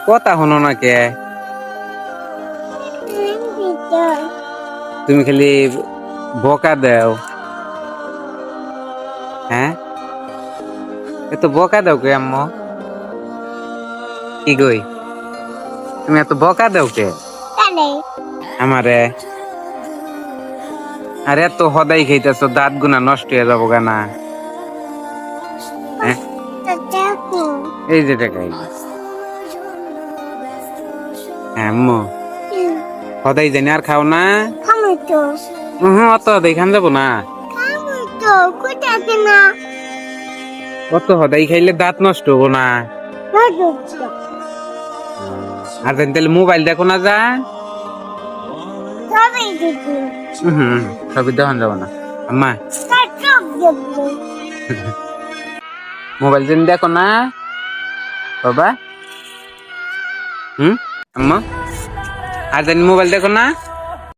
কথা হনো না কে? তুমি খালি বকা দাও। হ্যাঁ, এত বকা দাও কে আম্মু? কি কই, তুমি এত বকা দাও কে আমারে? আরে এত হদাই খাইতেছো, দাঁত গুনা নষ্ট হয়ে যাবো গানা। হ্যাঁ, এই যে দেখাই। হ্যাঁ আম্মু, হদাই জানি আর খাও না? অত হদাই খান যাবো না। অত হদাই খাইলে দাঁত নষ্ট হবো না। আর জানি তাহলে মোবাইল দেখো না যা। সবই দেখান যাবো না আম্মা। মোবাইল যেন দেখো না বাবা। আম্মা, আর জানি মোবাইল দেখো না।